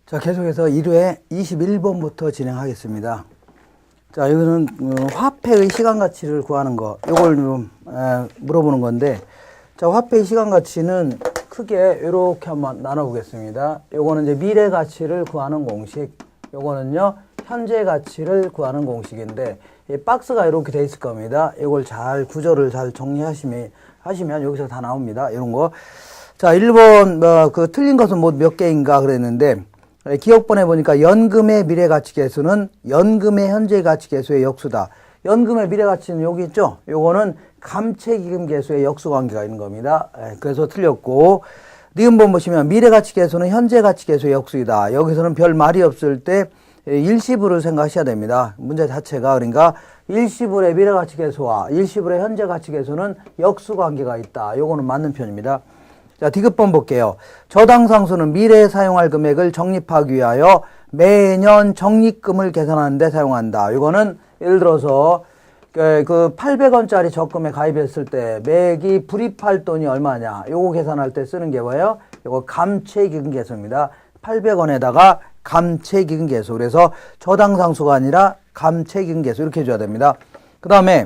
자, 계속해서 1회 21번부터 진행하겠습니다. 자, 여기는 화폐의 시간 가치를 구하는 거, 요걸 좀 물어보는 건데, 자, 화폐의 시간 가치는 크게 이렇게 한번 나눠보겠습니다. 요거는 이제 미래 가치를 구하는 공식, 요거는요 현재 가치를 구하는 공식인데, 이 박스가 이렇게 돼 있을 겁니다. 이걸 잘 구조를 잘 정리하시면 여기서 다 나옵니다. 이런 거. 자, 1번 틀린 것은 뭐 몇 개인가 그랬는데, 기억번에 보니까 연금의 미래가치계수는 연금의 현재가치계수의 역수다. 연금의 미래가치는 여기 있죠? 요거는 감채기금계수의 역수관계가 있는 겁니다. 그래서 틀렸고, 니은번 보시면 미래가치계수는 현재가치계수의 역수이다. 여기서는 별 말이 없을 때 일시불을 생각하셔야 됩니다. 문제 자체가. 그러니까 일시불의 미래가치계수와 일시불의 현재가치계수는 역수관계가 있다. 요거는 맞는 편입니다. 자, 디귿번 볼게요. 저당상수는 미래에 사용할 금액을 적립하기 위하여 매년 적립금을 계산하는 데 사용한다. 이거는 예를 들어서 그 800원짜리 적금에 가입했을 때 매기 불입할 돈이 얼마냐. 요거 계산할 때 쓰는 게 뭐예요? 요거 감채기금계수입니다. 800원에다가 감채기금계수. 그래서 저당상수가 아니라 감채기금계수 이렇게 해줘야 됩니다. 그 다음에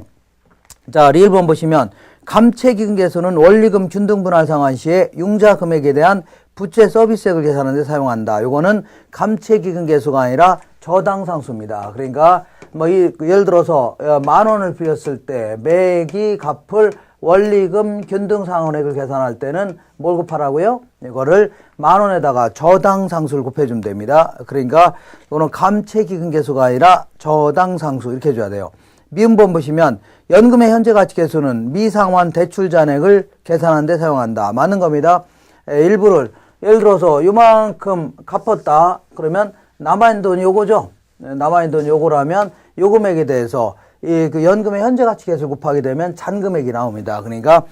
자, 리을번 보시면 감채기금계수는 원리금 균등분할 상환 시에 융자 금액에 대한 부채 서비스액을 계산하는 데 사용한다. 요거는 감채기금계수가 아니라 저당상수입니다. 그러니까 예를 들어서 10,000원을 빌렸을 때 매기 갚을 원리금 균등상환액을 계산할 때는 뭘 곱하라고요? 이거를 10,000원에다가 저당상수를 곱해주면 됩니다. 그러니까 이거는 감채기금계수가 아니라 저당상수 이렇게 해줘야 돼요. 미음번 보시면 연금의 현재가치계수는 미상환 대출 잔액을 계산하는 데 사용한다. 맞는 겁니다. 일부를 예를 들어서 요만큼 갚았다. 그러면 남아있는 돈이 요거죠. 남아있는 돈이 요거라면 요 금액에 대해서 그 연금의 현재가치계수를 곱하게 되면 잔금액이 나옵니다. 그러니까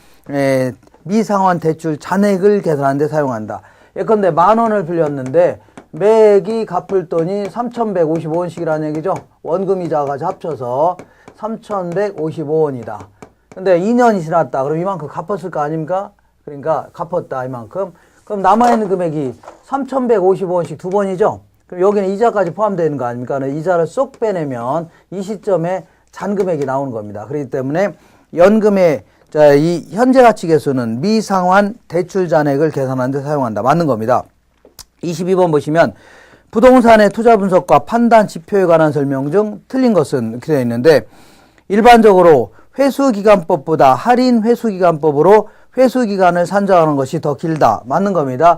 미상환 대출 잔액을 계산하는 데 사용한다. 예컨대 10,000원을 빌렸는데 매기 갚을 돈이 3,155원씩이라는 얘기죠. 원금이자까지 합쳐서 3,155원이다. 근데 2년이 지났다. 그럼 이만큼 갚았을 거 아닙니까? 그러니까 갚았다, 이만큼. 그럼 남아있는 금액이 3,155원씩 두 번이죠? 그럼 여기는 이자까지 포함되는 거 아닙니까? 이자를 쏙 빼내면 이 시점에 잔금액이 나오는 겁니다. 그렇기 때문에 연금의 이 현재가치계수는 미상환 대출 잔액을 계산하는 데 사용한다. 맞는 겁니다. 22번 보시면 부동산의 투자 분석과 판단 지표에 관한 설명 중 틀린 것은 이렇게 되어 있는데, 일반적으로 회수기간법보다 할인 회수기간법으로 회수기간을 산정하는 것이 더 길다. 맞는 겁니다.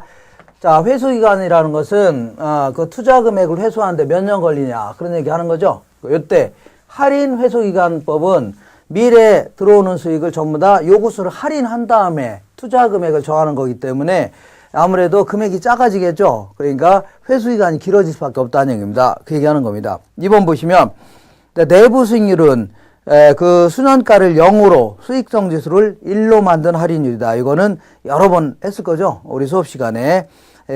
자, 회수기간이라는 것은 그 투자 금액을 회수하는데 몇 년 걸리냐 그런 얘기 하는 거죠. 이때 할인 회수기간법은 미래에 들어오는 수익을 전부 다 요구수를 할인한 다음에 투자 금액을 정하는 거기 때문에 아무래도 금액이 작아지겠죠. 그러니까 회수기간이 길어질 수밖에 없다는 얘기입니다. 그 얘기하는 겁니다. 2번 보시면 내부 수익률은 그 수년가를 0으로 수익성 지수를 1로 만든 할인율이다. 이거는 여러 번 했을 거죠. 우리 수업 시간에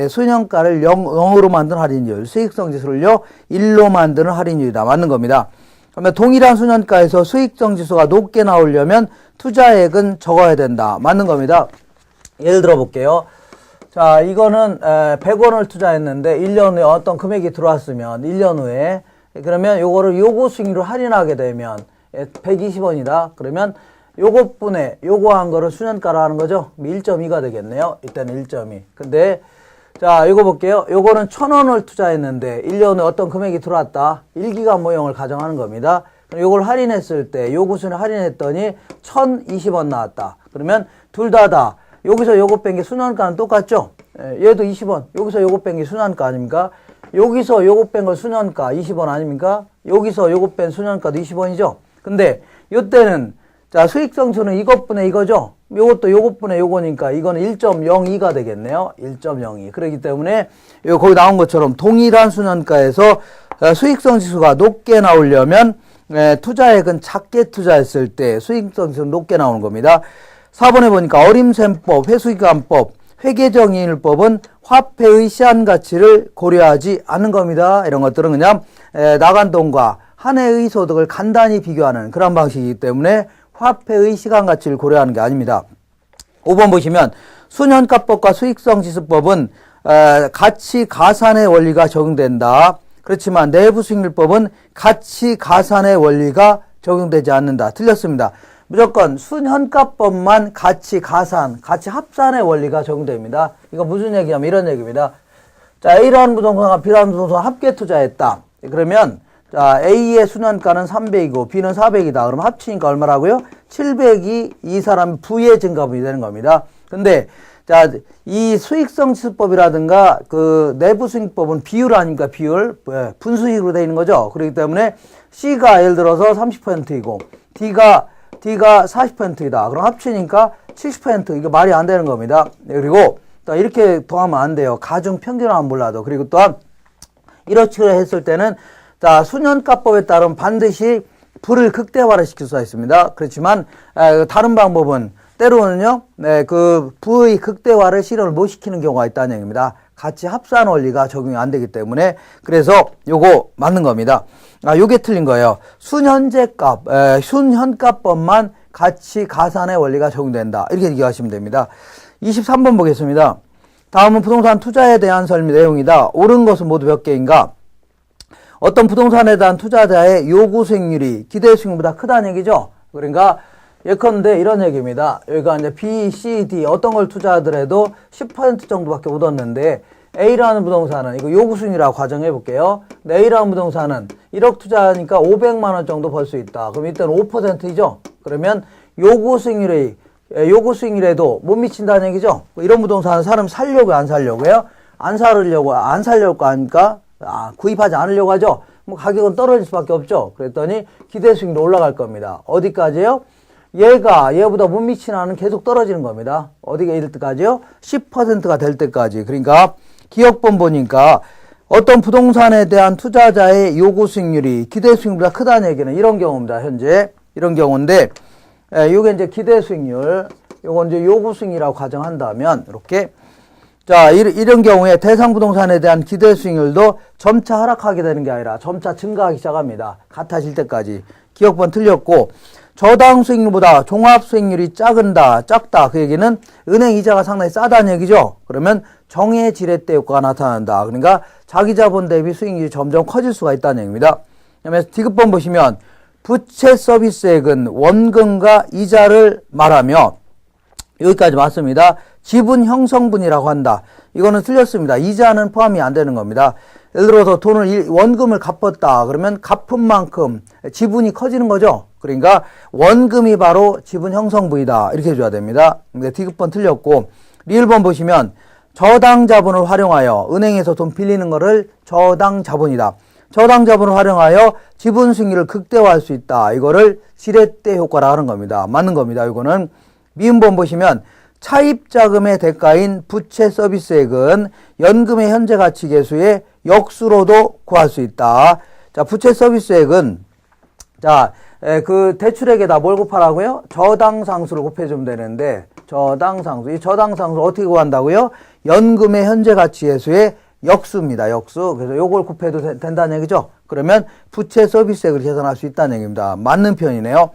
수년가를 0으로 만든 할인율, 수익성 지수를요 1로 만드는 할인율이다. 맞는 겁니다. 그러면 동일한 수년가에서 수익성 지수가 높게 나오려면 투자액은 적어야 된다. 맞는 겁니다. 예를 들어 볼게요. 자, 이거는 100원을 투자했는데 1년 후에 어떤 금액이 들어왔으면 1년 후에 그러면 요거를 요구 수익률로 할인하게 되면 120원이다. 그러면 요것분에 요구한 거를 수년가로 하는 거죠. 1.2가 되겠네요. 이때는 1.2. 근데 자, 이거 볼게요. 요거는 1,000원을 투자했는데 1년 후에 어떤 금액이 들어왔다. 1기간 모형을 가정하는 겁니다. 요걸 할인했을 때 요구수는 할인했더니 1,020원 나왔다. 그러면 둘 다 여기서 요거 뺀 게 수년가는 똑같죠? 얘도 20원. 여기서 요거 뺀 게 수년가 아닙니까? 여기서 요거 뺀 걸 수년가 20원 아닙니까? 여기서 요거 뺀 수년가도 20원이죠? 근데 요때는 자, 수익성수는 이것분의 이거죠? 요것도 요것분의 요거니까 이거는 1.02가 되겠네요. 1.02. 그렇기 때문에 거기 나온 것처럼 동일한 수년가에서 수익성 지수가 높게 나오려면 투자액은 작게 투자했을 때 수익성 지수는 높게 나오는 겁니다. 4번에 보니까 어림셈법, 회수기간법, 회계정의율법은 화폐의 시한가치를 고려하지 않는 겁니다. 이런 것들은 그냥 나간 돈과 한 해의 소득을 간단히 비교하는 그런 방식이기 때문에 화폐의 시간가치를 고려하는 게 아닙니다. 5번 보시면 수년가법과 수익성지수법은 가치 가산의 원리가 적용된다. 그렇지만 내부 수익률법은 가치 가산의 원리가 적용되지 않는다. 틀렸습니다. 무조건 순현가법만 가치 가산, 가치 합산의 원리가 적용됩니다. 이거 무슨 얘기냐면 이런 얘기입니다. 자, A라는 부동산과 B라는 부동산 합계 투자했다. 그러면 자, A의 순현가는 300이고 B는 400이다. 그럼 합치니까 얼마라고요? 700이 이 사람 부의 증가분이 되는 겁니다. 근데 자, 이 수익성 지수법이라든가 그 내부 수익법은 비율 아닙니까? 비율. 분수식으로 되어 있는 거죠. 그렇기 때문에 C가 예를 들어서 30%이고 D가 40%이다. 그럼 합치니까 70%. 이거 말이 안 되는 겁니다. 그리고 또 이렇게 더하면 안 돼요. 가중 평균하면 몰라도. 그리고 또한 이렇게 했을 때는 자, 순현가법에 따르면 반드시 부를 극대화를 시킬 수가 있습니다. 그렇지만 다른 방법은 때로는요, 그 부의 극대화를 실현을 못 시키는 경우가 있다는 얘기입니다. 가치 합산 원리가 적용이 안 되기 때문에 그래서 요거 맞는 겁니다. 요게 틀린 거예요. 순현가법만 가치 가산의 원리가 적용된다. 이렇게 기억하시면 됩니다. 23번 보겠습니다. 다음은 부동산 투자에 대한 설명 내용이다. 옳은 것은 모두 몇 개인가? 어떤 부동산에 대한 투자자의 요구 수익률이 기대 수익률보다 크다는 얘기죠. 그러니까 예컨대 이런 얘기입니다. 여기가 이제 B, C, D 어떤 걸 투자하더라도 10% 정도밖에 못 얻는데 A라는 부동산은 이거 요구 수익률이라고 가정해 볼게요. A라는 부동산은 1억 투자하니까 500만 원 정도 벌 수 있다. 그럼 이때는 5%이죠. 그러면 요구 수익률에도 못 미친다는 얘기죠. 이런 부동산은 사람 살려고 안 살려고요? 안 살려고 하니까 구입하지 않으려고 하죠. 뭐 가격은 떨어질 수밖에 없죠. 그랬더니 기대 수익률이 올라갈 겁니다. 어디까지요? 얘보다 못 미치는 한은 계속 떨어지는 겁니다. 어디가 이럴 때까지요? 10%가 될 때까지. 그러니까 기억본 보니까 어떤 부동산에 대한 투자자의 요구 수익률이 기대 수익률보다 크다는 얘기는 이런 경우입니다. 현재 이런 경우인데 요게 이제 기대 수익률, 요건 이제 요구 수익률이라고 가정한다면 이렇게 자, 이런 경우에 대상 부동산에 대한 기대 수익률도 점차 하락하게 되는 게 아니라 점차 증가하기 시작합니다. 같아질 때까지. 기억번 틀렸고 저당 수익률보다 종합 수익률이 작다. 그 얘기는 은행 이자가 상당히 싸다는 얘기죠. 그러면 정해 지렛대 효과가 나타난다. 그러니까 자기 자본 대비 수익률이 점점 커질 수가 있다는 얘기입니다. 그다음에 디귿번 보시면 부채 서비스액은 원금과 이자를 말하며 여기까지 맞습니다. 지분 형성분이라고 한다. 이거는 틀렸습니다. 이자는 포함이 안 되는 겁니다. 예를 들어서 원금을 갚았다. 그러면 갚은 만큼 지분이 커지는 거죠. 그러니까 원금이 바로 지분 형성분이다. 이렇게 해줘야 됩니다. 디귿번 틀렸고 리을번 보시면 저당 자본을 활용하여 은행에서 돈 빌리는 거를 저당 자본이다. 저당 자본을 활용하여 지분 수익률을 극대화할 수 있다. 이거를 지렛대 효과라 하는 겁니다. 맞는 겁니다. 이거는 미음번 보시면 차입 자금의 대가인 부채 서비스액은 연금의 현재 가치 계수의 역수로도 구할 수 있다. 자, 부채 서비스액은 자, 그 대출액에다 뭘 곱하라고요? 저당 상수를 곱해주면 되는데 저당 상수. 이 저당 상수를 어떻게 구한다고요? 연금의 현재 가치 계수의 역수입니다. 역수. 그래서 요걸 곱해도 된다는 얘기죠. 그러면 부채 서비스액을 계산할 수 있다는 얘기입니다. 맞는 편이네요.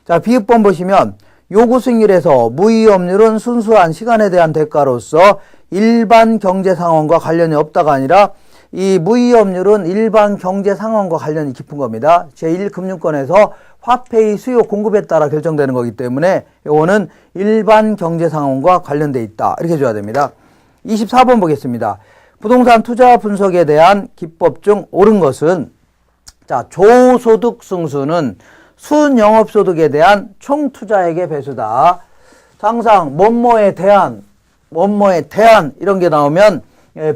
자, 비읍번 보시면 요구 수익률에서 무위험률은 순수한 시간에 대한 대가로서 일반 경제 상황과 관련이 없다가 아니라 이 무위험률은 일반 경제 상황과 관련이 깊은 겁니다. 제1금융권에서 화폐의 수요 공급에 따라 결정되는 거기 때문에 요거는 일반 경제 상황과 관련돼 있다. 이렇게 해줘야 됩니다. 24번 보겠습니다. 부동산 투자 분석에 대한 기법 중 옳은 것은 자, 조소득 승수는 순영업소득에 대한 총투자액의 배수다. 항상 뭐뭐에 대한 이런 게 나오면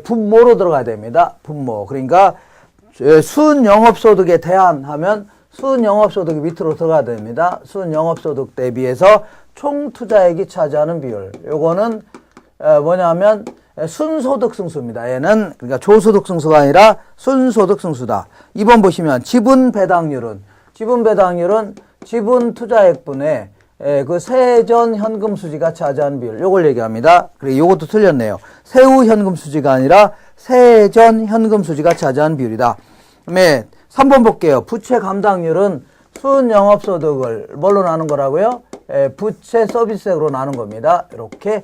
분모로 들어가야 됩니다. 분모. 그러니까 순영업소득에 대한 하면 순영업소득이 밑으로 들어가야 됩니다. 순영업소득 대비해서 총투자액이 차지하는 비율. 요거는 뭐냐면 순소득 승수입니다. 얘는 그러니까 조소득 승수가 아니라 순소득 승수다. 2번 보시면 지분 배당률은 지분 투자액분의 그 세전 현금 수지가 차지하는 비율. 요걸 얘기합니다. 그리고 요것도 틀렸네요. 세후 현금 수지가 아니라 세전 현금 수지가 차지하는 비율이다. 그다음에 3번 볼게요. 부채 감당률은 순영업소득을 뭘로 나눈 거라고요? 부채 서비스액으로 나눈 겁니다. 이렇게.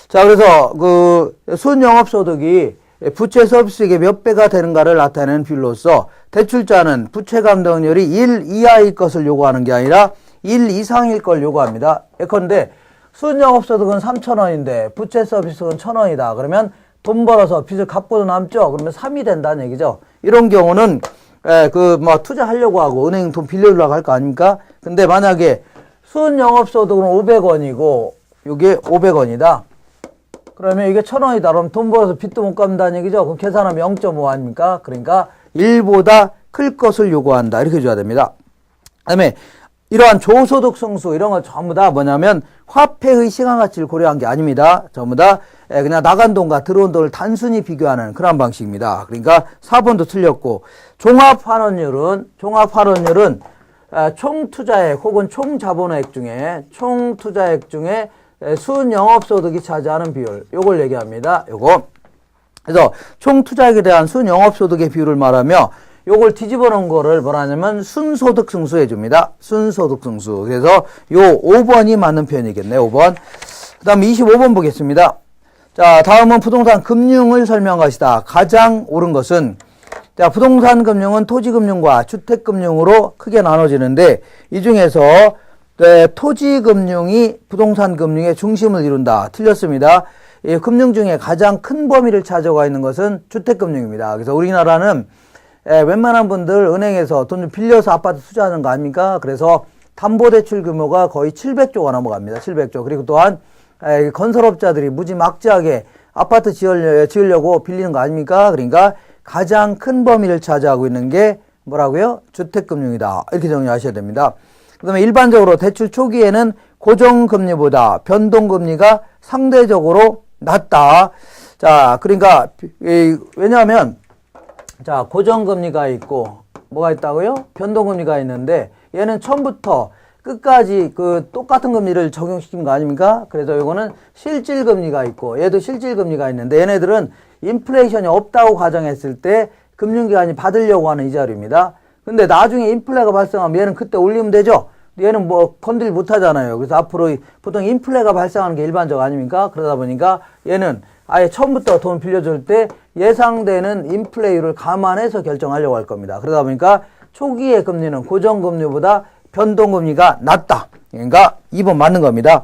자, 그래서 그 순영업소득이 부채 서비스액의 몇 배가 되는가를 나타내는 비율로서 대출자는 부채 감당률이 1 이하의 것을 요구하는 게 아니라 1 이상일 걸 요구합니다. 예컨대 순영업소득은 3,000원인데 부채 서비스는 1,000원이다. 그러면 돈 벌어서 빚을 갚고도 남죠. 그러면 3이 된다는 얘기죠. 이런 경우는 투자하려고 하고 은행 돈 빌려주려고 할 거 아닙니까? 근데 만약에 순영업소득은 500원이고 이게 500원이다. 그러면 이게 1,000원이다. 그럼 돈 벌어서 빚도 못 갚는다는 얘기죠. 그럼 계산하면 0.5 아닙니까? 그러니까 1보다 클 것을 요구한다. 이렇게 줘야 됩니다. 그 다음에 이러한 조소득 승수 이런 거 전부 다 뭐냐면 화폐의 시간 가치를 고려한 게 아닙니다. 전부 다 그냥 나간 돈과 들어온 돈을 단순히 비교하는 그런 방식입니다. 그러니까 4번도 틀렸고 종합환원율은 총투자액 혹은 총자본액 중에 순영업소득이 차지하는 비율 요걸 얘기합니다. 요거. 그래서 총투자액에 대한 순영업소득의 비율을 말하며 요걸 뒤집어 놓은 거를 뭐라 하냐면 순소득 승수 해줍니다. 순소득 승수. 그래서 요 5번이 맞는 표현이겠네요. 5번. 그 다음 25번 보겠습니다. 자, 다음은 부동산 금융을 설명한 것이다. 가장 옳은 것은 자, 부동산 금융은 토지 금융과 주택 금융으로 크게 나눠지는데 이 중에서 토지 금융이 부동산 금융의 중심을 이룬다. 틀렸습니다. 이 금융 중에 가장 큰 범위를 차지하고 있는 것은 주택 금융입니다. 그래서 우리나라는 웬만한 분들 은행에서 돈을 빌려서 아파트 투자하는 거 아닙니까? 그래서 담보대출 규모가 거의 700조가 넘어갑니다. 700조. 그리고 또한 건설업자들이 무지막지하게 아파트 지으려고 빌리는 거 아닙니까? 그러니까 가장 큰 범위를 차지하고 있는 게 뭐라고요? 주택금융이다. 이렇게 정리하셔야 됩니다. 그 다음에 일반적으로 대출 초기에는 고정금리보다 변동금리가 상대적으로 낮다. 자, 그러니까 왜냐하면 자, 고정금리가 있고 뭐가 있다고요? 변동금리가 있는데 얘는 처음부터 끝까지 그 똑같은 금리를 적용시킨 거 아닙니까? 그래서 이거는 실질금리가 있고 얘도 실질금리가 있는데 얘네들은 인플레이션이 없다고 가정했을 때 금융기관이 받으려고 하는 이자료입니다. 근데 나중에 인플레가 발생하면 얘는 그때 올리면 되죠? 얘는 뭐 건들 못 하잖아요. 그래서 앞으로 보통 인플레가 발생하는 게 일반적 아닙니까? 그러다 보니까 얘는 아예 처음부터 돈 빌려줄 때 예상되는 인플레이율을 감안해서 결정하려고 할 겁니다. 그러다 보니까 초기의 금리는 고정금리보다 변동금리가 낮다. 그러니까 2번 맞는 겁니다.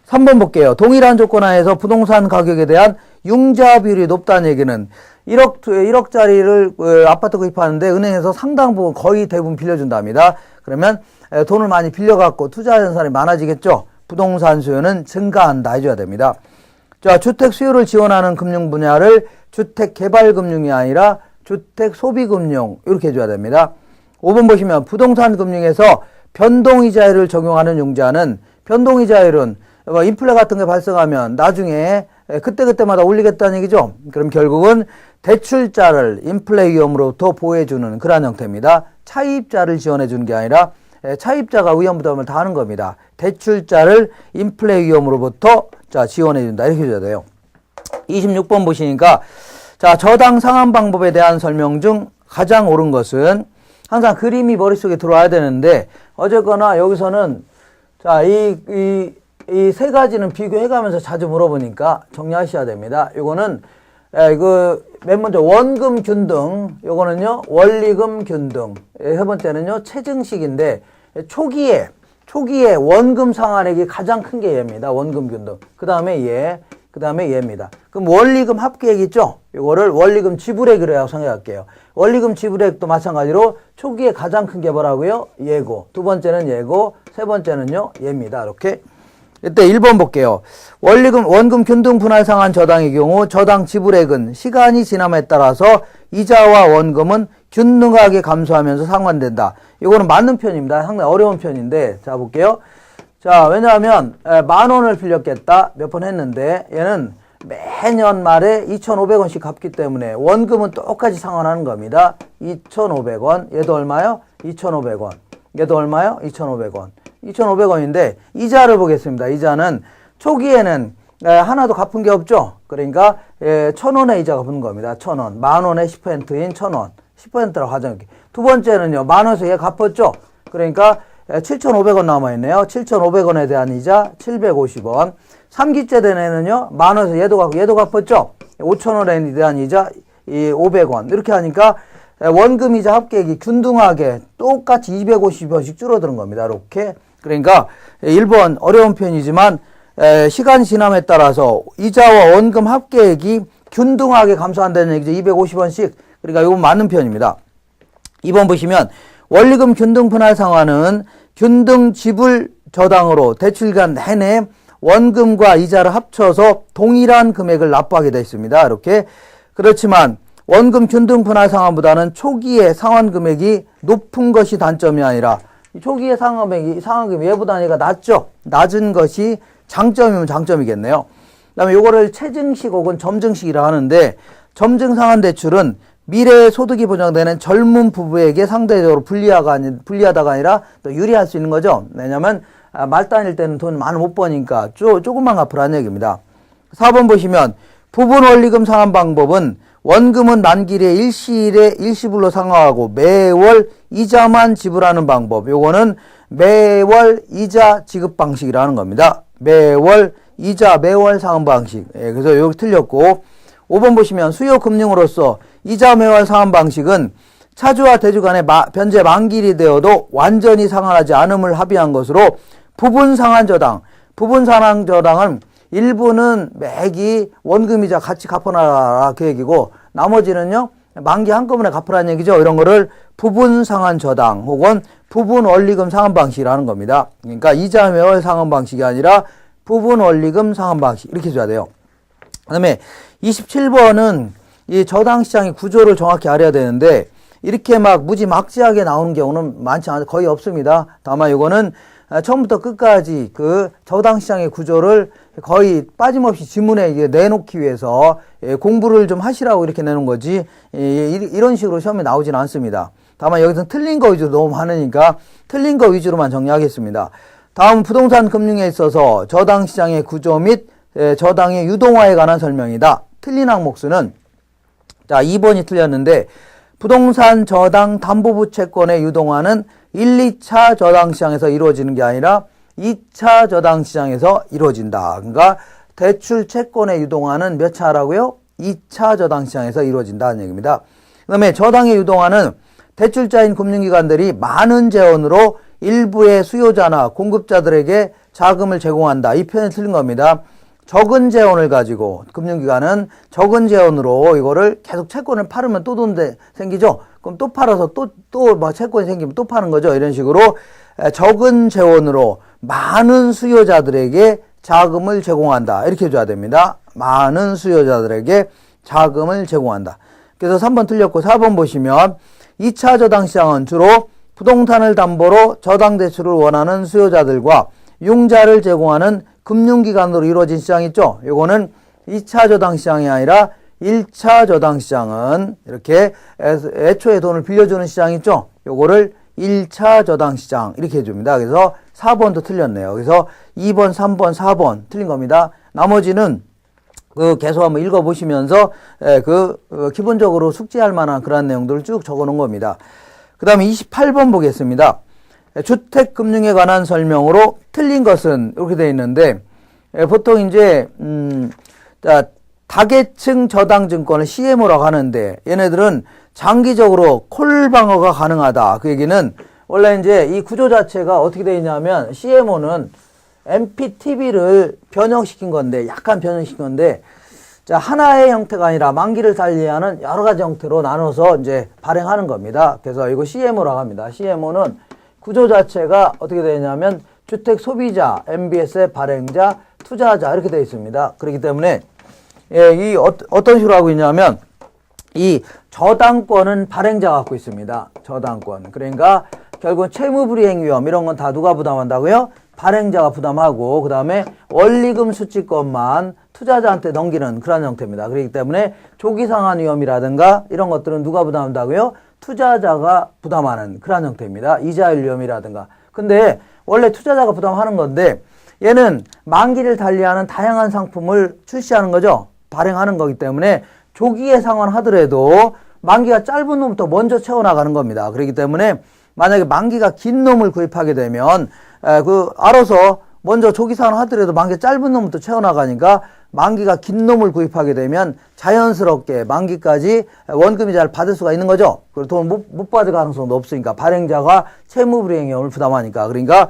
3번 볼게요. 동일한 조건 하에서 부동산 가격에 대한 융자 비율이 높다는 얘기는 1억짜리를 아파트 구입하는데 은행에서 상당 부분 거의 대부분 빌려준답니다. 그러면 돈을 많이 빌려갖고 투자하는 사람이 많아지겠죠. 부동산 수요는 증가한다 해줘야 됩니다. 자, 주택 수요를 지원하는 금융 분야를 주택개발금융이 아니라 주택소비금융 이렇게 해줘야 됩니다. 5번 보시면 부동산 금융에서 변동이자율을 적용하는 융자는 변동이자율은 인플레 같은 게 발생하면 나중에 그때그때마다 올리겠다는 얘기죠. 그럼 결국은 대출자를 인플레 위험으로부터 보호해주는 그러한 형태입니다. 차입자를 지원해주는 게 아니라 차입자가 위험 부담을 다 하는 겁니다. 대출자를 인플레 위험으로부터 지원해준다 이렇게 해줘야 돼요. 26번 보시니까 자, 저당 상환 방법에 대한 설명 중 가장 옳은 것은 항상 그림이 머릿속에 들어와야 되는데 어쨌거나 여기서는 자, 이 세 가지는 비교해가면서 자주 물어보니까 정리하셔야 됩니다. 이거는 맨 먼저 원금 균등, 요거는요 원리금 균등, 세 번째는요 체증식인데 초기에 원금 상환액이 가장 큰 게 얘입니다. 원금 균등. 그 다음에 얘입니다. 그럼 원리금 합계액 있죠? 이거를 원리금 지불액이라고 생각할게요. 원리금 지불액도 마찬가지로 초기에 가장 큰 게 뭐라고요? 얘고, 두 번째는 얘고, 세 번째는요 얘입니다. 이렇게. 이때 1번 볼게요. 원금 균등 분할 상환 저당의 경우 저당 지불액은 시간이 지남에 따라서 이자와 원금은 균등하게 감소하면서 상환된다. 이거는 맞는 편입니다. 상당히 어려운 편인데 자 볼게요. 자, 왜냐하면 10,000원을 빌렸겠다 몇 번 했는데 얘는 매년 말에 2,500원씩 갚기 때문에 원금은 똑같이 상환하는 겁니다. 2,500원. 얘도 얼마요? 2,500원. 얘도 얼마요? 2,500원. 2,500원인데 이자를 보겠습니다. 이자는 초기에는 하나도 갚은 게 없죠. 그러니까 1,000원의 이자가 붙는 겁니다. 1,000원. 10,000원의 10%인 1,000원. 10%라고 가정할게요. 두 번째는요. 10,000원에서 얘 갚았죠. 그러니까 7,500원 남아있네요. 7,500원에 대한 이자 750원. 3기째 되내는요, 만원에서 얘도 갚았죠? 5,000원에 대한 이자 500원. 이렇게 하니까 원금 이자 합계액이 균등하게 똑같이 250원씩 줄어드는 겁니다. 이렇게. 그러니까 1번 어려운 표현이지만 시간이 지남에 따라서 이자와 원금 합계액이 균등하게 감소한다는 얘기죠. 250원씩. 그러니까 이건 맞는 표현입니다. 2번 보시면 원리금 균등 분할 상환은 균등 지불 저당으로 대출기간 내내 원금과 이자를 합쳐서 동일한 금액을 납부하게 되어 있습니다. 이렇게. 그렇지만 원금 균등 분할 상환보다는 초기에 상환 금액이 높은 것이 단점이 아니라 초기에 상환 금액이 외부 단위가 낮죠. 낮은 것이 장점이면 장점이겠네요. 그다음에 요거를 체증식 혹은 점증식이라 하는데 점증 상환 대출은 미래의 소득이 보장되는 젊은 부부에게 상대적으로 불리하다가 아니라 또 유리할 수 있는 거죠. 왜냐면 말단일 때는 돈 많이 못 버니까 조금만 갚으라는 얘기입니다. 4번 보시면 부분 원리금 상환 방법은 원금은 만기일에 일시불로 상환하고 매월 이자만 지불하는 방법. 요거는 매월 이자 지급 방식이라는 겁니다. 매월 이자 매월 상환 방식. 그래서 여기 틀렸고 5번 보시면 수요 금융으로서 이자 매월 상환 방식은 차주와 대주 간의 변제 만기일이 되어도 완전히 상환하지 않음을 합의한 것으로 부분 상환 저당은 일부는 매기 원금이자 같이 갚아놔라 그 얘기고 나머지는요 만기 한꺼번에 갚으라는 얘기죠. 이런 거를 부분 상환 저당 혹은 부분 원리금 상환 방식이라는 겁니다. 그러니까 이자 매월 상환 방식이 아니라 부분 원리금 상환 방식 이렇게 줘야 돼요. 그 다음에 27번은 이 저당 시장의 구조를 정확히 알아야 되는데 이렇게 막 무지막지하게 나오는 경우는 많지 않아요. 거의 없습니다. 다만 이거는 처음부터 끝까지 그 저당 시장의 구조를 거의 빠짐없이 지문에 내놓기 위해서 공부를 좀 하시라고 이렇게 내놓은 거지 이런 식으로 시험에 나오진 않습니다. 다만 여기서 틀린 거 위주로 너무 많으니까 틀린 거 위주로만 정리하겠습니다. 다음 부동산 금융에 있어서 저당 시장의 구조 및 저당의 유동화에 관한 설명이다. 틀린 항목 수는 자 2번이 틀렸는데 부동산 저당 담보부 채권의 유동화는 1, 2차 저당 시장에서 이루어지는 게 아니라 2차 저당 시장에서 이루어진다. 그러니까 대출 채권의 유동화는 몇 차라고요? 2차 저당 시장에서 이루어진다는 얘기입니다. 그 다음에 저당의 유동화는 대출자인 금융기관들이 많은 재원으로 일부의 수요자나 공급자들에게 자금을 제공한다. 이 표현이 틀린 겁니다. 적은 재원을 가지고 금융기관은 적은 재원으로 이거를 계속 채권을 팔으면 또 돈 생기죠. 그럼 또 팔아서 또 뭐 채권이 생기면 또 파는 거죠. 이런 식으로 적은 재원으로 많은 수요자들에게 자금을 제공한다. 이렇게 해줘야 됩니다. 많은 수요자들에게 자금을 제공한다. 그래서 3번 틀렸고 4번 보시면 2차 저당 시장은 주로 부동산을 담보로 저당 대출을 원하는 수요자들과 융자를 제공하는 금융기관으로 이루어진 시장 있죠. 요거는 2차 저당 시장이 아니라 1차 저당 시장은 이렇게 애초에 돈을 빌려주는 시장 있죠. 요거를 1차 저당 시장 이렇게 해줍니다. 그래서 4번도 틀렸네요. 그래서 2번, 3번, 4번 틀린 겁니다. 나머지는 계속 한번 읽어보시면서 기본적으로 숙지할 만한 그런 내용들을 쭉 적어놓은 겁니다. 그 다음에 28번 보겠습니다. 주택금융에 관한 설명으로 틀린 것은 이렇게 되어 있는데 보통 이제 다계층 저당증권을 CMO라고 하는데 얘네들은 장기적으로 콜 방어가 가능하다. 그 얘기는 원래 이제 이 구조 자체가 어떻게 되어 있냐면 CMO는 MPTB를 변형시킨 건데 약간 변형시킨 건데 자 하나의 형태가 아니라 만기를 달리하는 여러 가지 형태로 나눠서 이제 발행하는 겁니다. 그래서 이거 CMO라고 합니다. CMO는 구조 자체가 어떻게 되냐면 주택 소비자, MBS의 발행자, 투자자 이렇게 되어 있습니다. 그렇기 때문에 이 어떤 식으로 하고 있냐면 이 저당권은 발행자가 갖고 있습니다. 저당권. 그러니까 결국 채무불이행 위험 이런 건 다 누가 부담한다고요? 발행자가 부담하고 그 다음에 원리금 수취권만 투자자한테 넘기는 그런 형태입니다. 그렇기 때문에 조기상환 위험이라든가 이런 것들은 누가 부담한다고요? 투자자가 부담하는 그런 형태입니다. 이자율 위험이라든가. 근데 원래 투자자가 부담하는 건데 얘는 만기를 달리하는 다양한 상품을 출시하는 거죠. 발행하는 거기 때문에 조기에 상환하더라도 만기가 짧은 놈부터 먼저 채워나가는 겁니다. 그렇기 때문에 만약에 만기가 긴 놈을 구입하게 되면 알아서 먼저 조기상환 하더라도 만기 짧은 놈부터 채워나가니까 만기가 긴 놈을 구입하게 되면 자연스럽게 만기까지 원금이자를 받을 수가 있는 거죠. 그리고 돈을 못 받을 가능성도 없으니까 발행자가 채무불이행위험을 부담하니까. 그러니까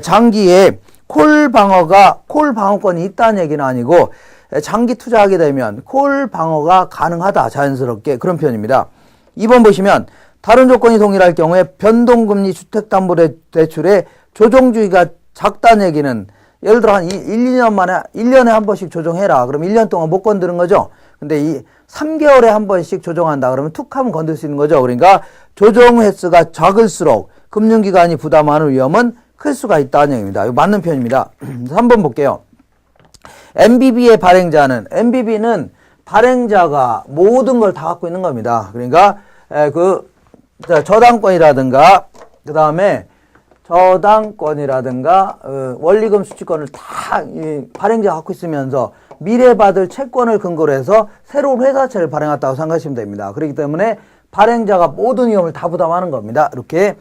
장기에 콜 방어권이 있다는 얘기는 아니고 장기 투자하게 되면 콜 방어가 가능하다. 자연스럽게 그런 표현입니다. 2번 보시면 다른 조건이 동일할 경우에 변동금리 주택담보대출의 조정주의가 작다는 얘기는 예를 들어 한 1-2년 만에 1년에 한 번씩 조정해라. 그럼 1년 동안 못 건드는 거죠. 근데 이 3개월에 한 번씩 조정한다. 그러면 툭 하면 건들 수 있는 거죠. 그러니까 조정 횟수가 작을수록 금융기관이 부담하는 위험은 클 수가 있다는 얘기입니다. 이거 맞는 표현입니다. 3번 볼게요. MBB의 발행자는 MBB는 발행자가 모든 걸 다 갖고 있는 겁니다. 그러니까 저당권이라든가 그 다음에 저당권이라든가 원리금 수취권을 다 발행자가 갖고 있으면서 미래 받을 채권을 근거로 해서 새로운 회사채를 발행했다고 생각하시면 됩니다. 그렇기 때문에 발행자가 모든 위험을 다 부담하는 겁니다. 이렇게.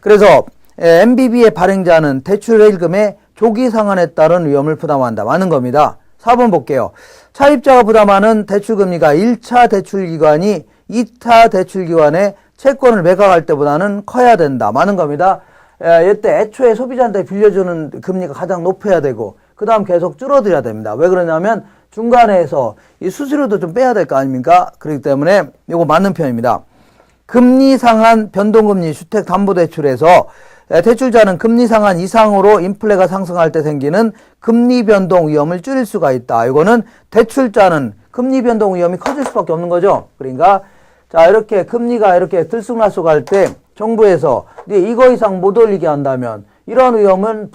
그래서 MBB의 발행자는 대출일금의 조기 상환에 따른 위험을 부담한다. 맞는 겁니다. 4번 볼게요. 차입자가 부담하는 대출금리가 1차 대출기관이 2차 대출기관에 채권을 매각할 때보다는 커야 된다. 맞는 겁니다. 이때 애초에 소비자한테 빌려주는 금리가 가장 높아야 되고 그 다음 계속 줄어들어야 됩니다. 왜 그러냐면 중간에서 이 수수료도 좀 빼야 될 거 아닙니까? 그렇기 때문에 이거 맞는 편입니다. 금리 상한 변동금리 주택담보대출에서 대출자는 금리 상한 이상으로 인플레가 상승할 때 생기는 금리 변동 위험을 줄일 수가 있다. 이거는 대출자는 금리 변동 위험이 커질 수밖에 없는 거죠. 그러니까 자 이렇게 금리가 이렇게 들쑥날쑥할 때 정부에서 이거 이상 못 올리게 한다면 이런 위험은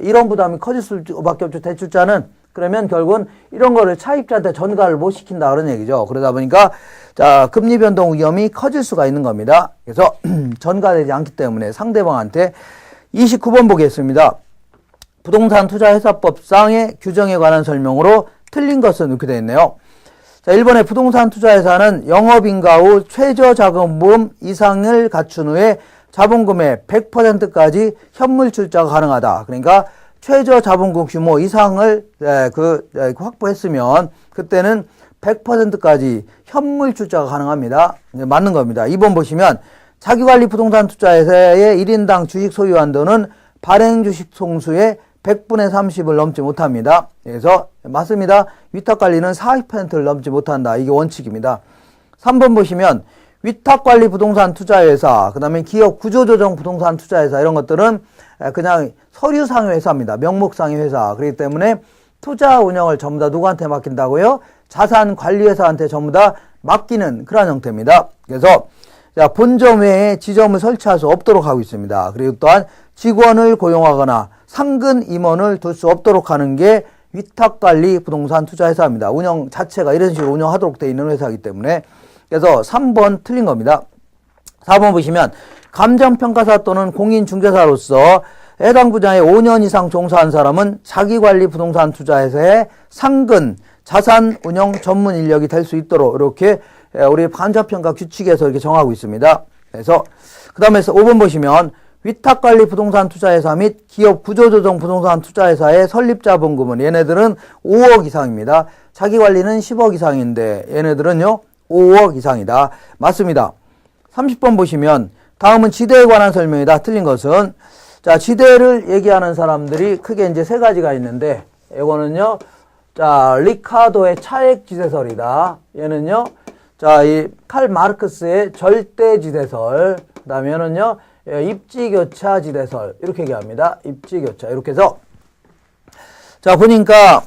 이런 부담이 커질 수밖에 없죠. 대출자는. 그러면 결국은 이런 거를 차입자한테 전가를 못 시킨다 그런 얘기죠. 그러다 보니까 자 금리 변동 위험이 커질 수가 있는 겁니다. 그래서 전가되지 않기 때문에 상대방한테 29번 보겠습니다. 부동산 투자회사법상의 규정에 관한 설명으로 틀린 것은 이렇게 되어 있네요. 자, 1번에 부동산 투자회사는 영업인가 후 최저자금분 이상을 갖춘 후에 자본금의 100%까지 현물 출자가 가능하다. 그러니까 최저자본금 규모 이상을 확보했으면 그때는 100%까지 현물 출자가 가능합니다. 맞는 겁니다. 2번 보시면 자기관리 부동산 투자회사의 1인당 주식 소유 한도는 발행 주식 총수의 100분의 30을 넘지 못합니다. 그래서 맞습니다. 위탁관리는 40%를 넘지 못한다. 이게 원칙입니다. 3번 보시면 위탁관리 부동산 투자회사, 그 다음에 기업 구조조정 부동산 투자회사 이런 것들은 그냥 서류상의 회사입니다. 명목상의 회사. 그렇기 때문에 투자 운영을 전부 다 누구한테 맡긴다고요? 자산관리회사한테 전부 다 맡기는 그런 형태입니다. 그래서 본점 외에 지점을 설치할 수 없도록 하고 있습니다. 그리고 또한 직원을 고용하거나 상근 임원을 둘 수 없도록 하는 게 위탁관리 부동산 투자회사입니다. 운영 자체가 이런 식으로 운영하도록 되어 있는 회사이기 때문에 그래서 3번 틀린 겁니다. 4번 보시면 감정평가사 또는 공인중개사로서 해당 분야에 5년 이상 종사한 사람은 자기관리 부동산 투자회사의 상근 자산 운영 전문 인력이 될 수 있도록 이렇게 우리 감정평가 규칙에서 이렇게 정하고 있습니다. 그래서 그 다음에 5번 보시면 위탁관리 부동산 투자회사 및 기업 구조조정 부동산 투자회사의 설립자본금은 얘네들은 5억 이상입니다. 자기관리는 10억 이상인데 얘네들은요 5억 이상이다. 맞습니다. 30번 보시면 다음은 지대에 관한 설명이다. 틀린 것은 자 지대를 얘기하는 사람들이 크게 이제 세 가지가 있는데 이거는요 자 리카도의 차액지대설이다. 얘는요 자 이 칼 마르크스의 절대지대설. 그다음에는요 입지교차지대설 이렇게 얘기합니다. 입지교차 이렇게 해서 자 보니까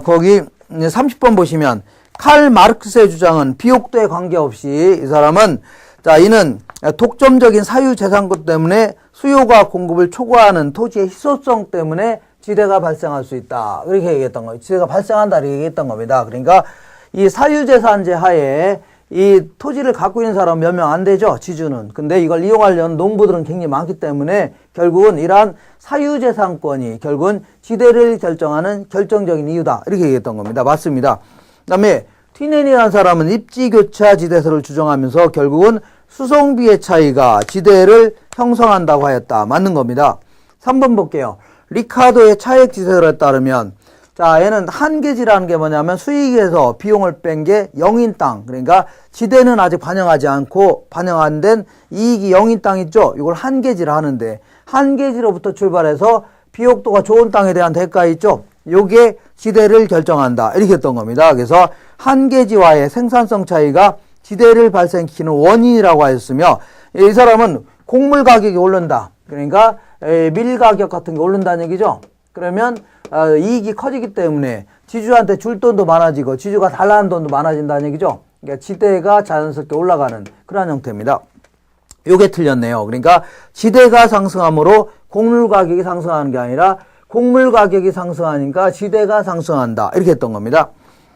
거기 30번 보시면 칼 마르크스의 주장은 비옥도에 관계없이 이 사람은 자 이는 독점적인 사유재산권 때문에 수요가 공급을 초과하는 토지의 희소성 때문에 지대가 발생할 수 있다. 이렇게 얘기했던 거예요. 지대가 발생한다 이렇게 얘기했던 겁니다. 그러니까 이 사유재산제 하에 이 토지를 갖고 있는 사람 몇 명 안 되죠. 지주는. 근데 이걸 이용하려는 농부들은 굉장히 많기 때문에 결국은 이러한 사유재산권이 결국은 지대를 결정하는 결정적인 이유다. 이렇게 얘기했던 겁니다. 맞습니다. 그 다음에 튀넨이라는 사람은 입지교차 지대설을 주장하면서 결국은 수송비의 차이가 지대를 형성한다고 하였다. 맞는 겁니다. 3번 볼게요. 리카도의 차액 지설에 따르면 자, 얘는 한계지라는 게 뭐냐면 수익에서 비용을 뺀 게 0인 땅. 그러니까 지대는 아직 반영하지 않고 반영 안 된 이익이 0인 땅 있죠? 이걸 한계지라 하는데 한계지로부터 출발해서 비옥도가 좋은 땅에 대한 대가 있죠? 요게 지대를 결정한다. 이렇게 했던 겁니다. 그래서 한계지와의 생산성 차이가 지대를 발생시키는 원인이라고 하였으며 이 사람은 곡물 가격이 오른다. 그러니까 밀 가격 같은 게 오른다는 얘기죠. 그러면 이익이 커지기 때문에 지주한테 줄 돈도 많아지고 지주가 달라는 돈도 많아진다는 얘기죠. 그러니까 지대가 자연스럽게 올라가는 그런 형태입니다. 요게 틀렸네요. 그러니까 지대가 상승함으로 곡물 가격이 상승하는 게 아니라 곡물 가격이 상승하니까 지대가 상승한다. 이렇게 했던 겁니다.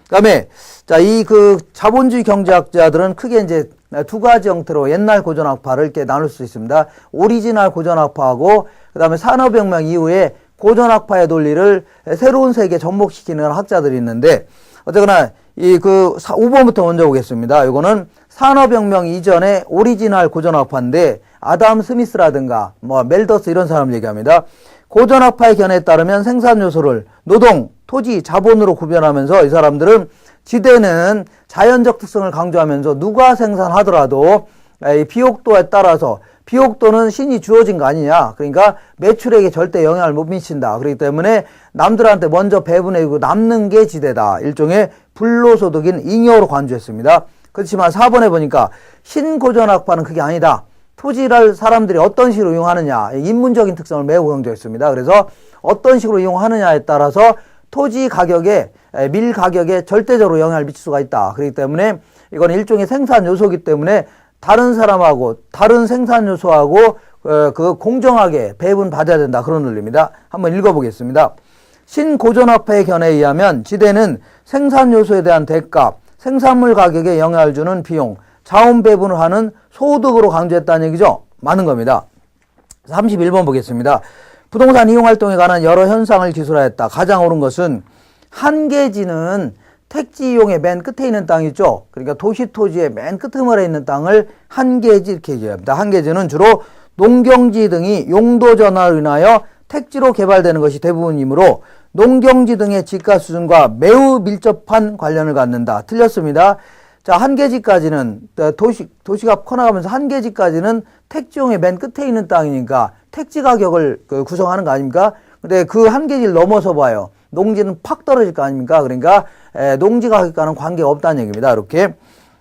그 다음에 자, 이 자본주의 경제학자들은 크게 이제 두 가지 형태로 옛날 고전학파를 이렇게 나눌 수 있습니다. 오리지널 고전학파하고 그 다음에 산업혁명 이후에 고전학파의 논리를 새로운 세계에 접목시키는 학자들이 있는데 어쨌거나 5번부터 먼저 보겠습니다. 이거는 산업혁명 이전의 오리지널 고전학파인데 아담 스미스라든가 멜더스 이런 사람 얘기합니다. 고전학파의 견해에 따르면 생산 요소를 노동, 토지, 자본으로 구별하면서 이 사람들은 지대는 자연적 특성을 강조하면서 누가 생산하더라도 이 비옥도에 따라서 비옥도는 신이 주어진 거 아니냐. 그러니까 매출액에 절대 영향을 못 미친다. 그렇기 때문에 남들한테 먼저 배분해주고 남는 게 지대다. 일종의 불로소득인 잉여로 간주했습니다. 그렇지만 4번에 보니까 신고전학파는 그게 아니다. 토지를 사람들이 어떤 식으로 이용하느냐. 인문적인 특성을 매우 강조했습니다. 그래서 어떤 식으로 이용하느냐에 따라서 토지 가격에 밀 가격에 절대적으로 영향을 미칠 수가 있다. 그렇기 때문에 이건 일종의 생산 요소이기 때문에 다른 사람하고 다른 생산 요소하고 공정하게 배분 받아야 된다. 그런 논리입니다. 한번 읽어보겠습니다. 신고전학파의 견해에 의하면 지대는 생산 요소에 대한 대값, 생산물 가격에 영향을 주는 비용, 자원 배분을 하는 소득으로 강조했다는 얘기죠. 많은 겁니다. 31번 보겠습니다. 부동산 이용 활동에 관한 여러 현상을 기술하였다. 가장 옳은 것은 한계지는 택지 이용의 맨 끝에 있는 땅 있죠. 그러니까 도시 토지의 맨 끄트머리에 있는 땅을 한계지 이렇게 얘기합니다. 한계지는 주로 농경지 등이 용도 전환으로 인하여 택지로 개발되는 것이 대부분이므로 농경지 등의 지가 수준과 매우 밀접한 관련을 갖는다. 틀렸습니다. 자, 한계지까지는 도시가 커나가면서 한계지까지는 택지용의 맨 끝에 있는 땅이니까 택지 가격을 구성하는 거 아닙니까? 근데 그 한계지를 넘어서 봐요. 농지는 팍 떨어질 거 아닙니까? 그러니까 농지 가격과는 관계가 없다는 얘기입니다. 이렇게.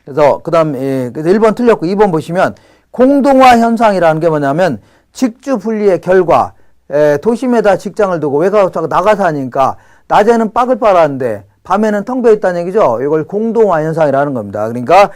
그래서 그다음 1번 틀렸고 2번 보시면 공동화 현상이라는 게 뭐냐면 직주 분리의 결과 도심에다 직장을 두고 외곽으로 나가 사니까 낮에는 빠글빠글한데 밤에는 텅 비어 있다는 얘기죠. 이걸 공동화 현상이라는 겁니다. 그러니까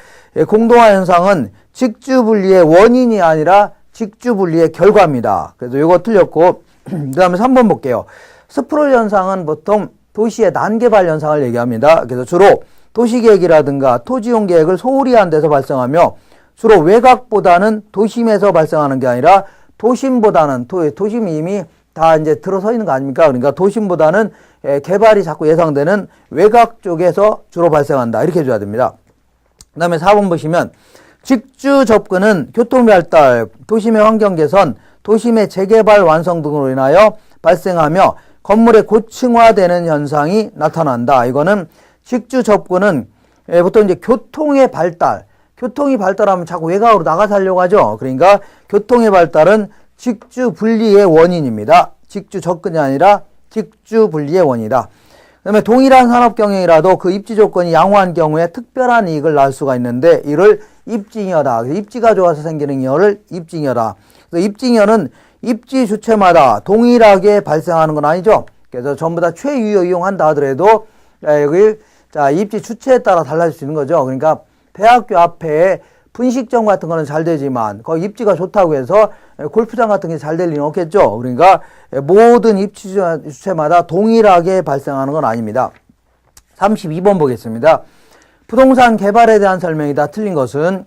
공동화 현상은 직주 분리의 원인이 아니라 직주 분리의 결과입니다. 그래서 이거 틀렸고 그 다음에 3번 볼게요. 스프롤 현상은 보통 도시의 난개발 현상을 얘기합니다. 그래서 주로 도시계획이라든가 토지용 계획을 소홀히 한 데서 발생하며 주로 외곽보다는 도심에서 발생하는 게 아니라 도심보다는 도심이 이미 다 이제 들어서 있는 거 아닙니까? 그러니까 도심보다는 개발이 자꾸 예상되는 외곽 쪽에서 주로 발생한다. 이렇게 해줘야 됩니다. 그 다음에 4번 보시면 직주 접근은 교통 발달, 도심의 환경 개선, 도심의 재개발 완성 등으로 인하여 발생하며 건물의 고층화되는 현상이 나타난다. 이거는 직주 접근은 보통 이제 교통의 발달, 교통이 발달하면 자꾸 외곽으로 나가 살려고 하죠. 그러니까 교통의 발달은 직주 분리의 원인입니다. 직주 접근이 아니라 직주 분리의 원이다. 그 다음에 동일한 산업 경영이라도 그 입지 조건이 양호한 경우에 특별한 이익을 낳을 수가 있는데 이를 입지잉여다. 입지가 좋아서 생기는 잉여를 입지잉여다. 입지잉여는 입지 주체마다 동일하게 발생하는 건 아니죠. 그래서 전부 다 최유효 이용한다 하더라도 여기 자 입지 주체에 따라 달라질 수 있는 거죠. 그러니까 대학교 앞에 분식점 같은 거는 잘 되지만 거기 입지가 좋다고 해서 골프장 같은 게 잘 될 리는 없겠죠. 그러니까 모든 입지 주체마다 동일하게 발생하는 건 아닙니다. 32번 보겠습니다. 부동산 개발에 대한 설명이다. 틀린 것은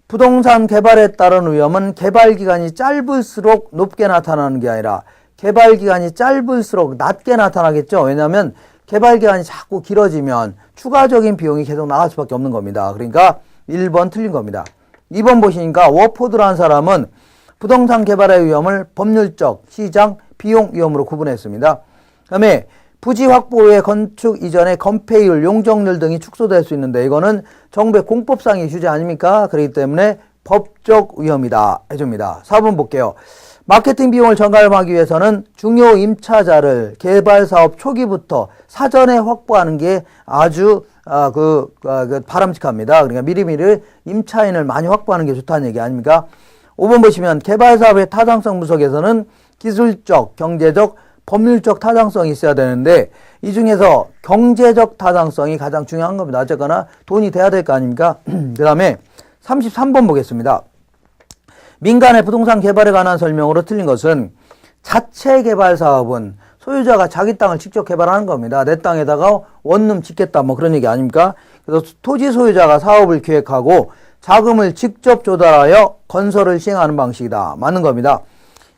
부동산 개발에 따른 위험은 개발 기간이 짧을수록 높게 나타나는 게 아니라 개발 기간이 짧을수록 낮게 나타나겠죠. 왜냐하면 개발 기간이 자꾸 길어지면 추가적인 비용이 계속 나갈 수밖에 없는 겁니다. 그러니까 1번 틀린 겁니다. 2번 보시니까 워포드라는 사람은 부동산 개발의 위험을 법률적, 시장, 비용 위험으로 구분했습니다. 그 다음에 부지 확보 후에 건축 이전의 건폐율, 용적률 등이 축소될 수 있는데 이거는 정부의 공법상의 규제 아닙니까? 그렇기 때문에 법적 위험이다 해줍니다. 4번 볼게요. 마케팅 비용을 절감하기 위해서는 중요 임차자를 개발 사업 초기부터 사전에 확보하는 게 아주 바람직합니다. 그러니까 미리미리 임차인을 많이 확보하는 게 좋다는 얘기 아닙니까? 5번 보시면 개발 사업의 타당성 분석에서는 기술적, 경제적, 법률적 타당성이 있어야 되는데 이 중에서 경제적 타당성이 가장 중요한 겁니다. 어쨌거나 돈이 돼야 될 거 아닙니까? 그 다음에 33번 보겠습니다. 민간의 부동산 개발에 관한 설명으로 틀린 것은 자체 개발 사업은 소유자가 자기 땅을 직접 개발하는 겁니다. 내 땅에다가 원룸 짓겠다 뭐 그런 얘기 아닙니까? 그래서 토지 소유자가 사업을 기획하고 자금을 직접 조달하여 건설을 시행하는 방식이다. 맞는 겁니다.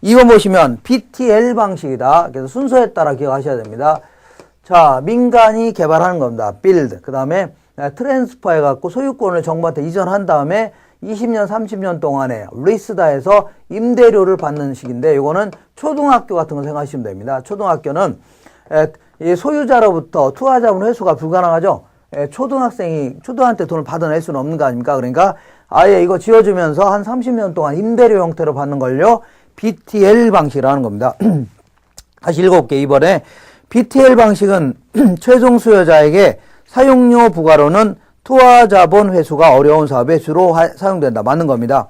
이거 보시면 BTL 방식이다. 그래서 순서에 따라 기억하셔야 됩니다. 자, 민간이 개발하는 겁니다. build. 그 다음에 트랜스퍼 해갖고 소유권을 정부한테 이전한 다음에 20년, 30년 동안에 리스다 해서 임대료를 받는 식인데 이거는 초등학교 같은 거 생각하시면 됩니다. 초등학교는 소유자로부터 투하자본 회수가 불가능하죠. 초등한테 돈을 받아낼 수는 없는 거 아닙니까? 그러니까 아예 이거 지어주면서 한 30년 동안 임대료 형태로 받는 걸요. BTL 방식이라는 겁니다. 다시 읽어볼게요. 이번에 BTL 방식은 최종 수요자에게 사용료 부과로는 투하자본 회수가 어려운 사업에 주로 사용된다. 맞는 겁니다.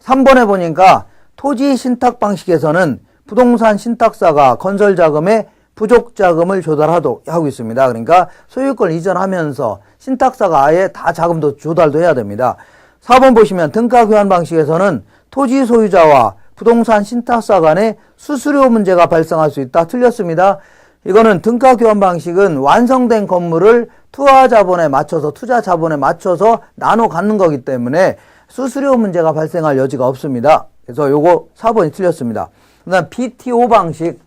3번에 보니까 토지 신탁 방식에서는 부동산 신탁사가 건설 자금에 부족 자금을 조달하도록 하고 있습니다. 그러니까 소유권 이전하면서 신탁사가 아예 다 자금도 조달도 해야 됩니다. 4번 보시면 등가 교환 방식에서는 토지 소유자와 부동산 신탁사 간에 수수료 문제가 발생할 수 있다. 틀렸습니다. 이거는 등가 교환 방식은 완성된 건물을 투하 자본에 맞춰서 투자 자본에 맞춰서 나눠 갖는 거기 때문에 수수료 문제가 발생할 여지가 없습니다. 그래서 요거 4번이 틀렸습니다. 그다음 BTO 방식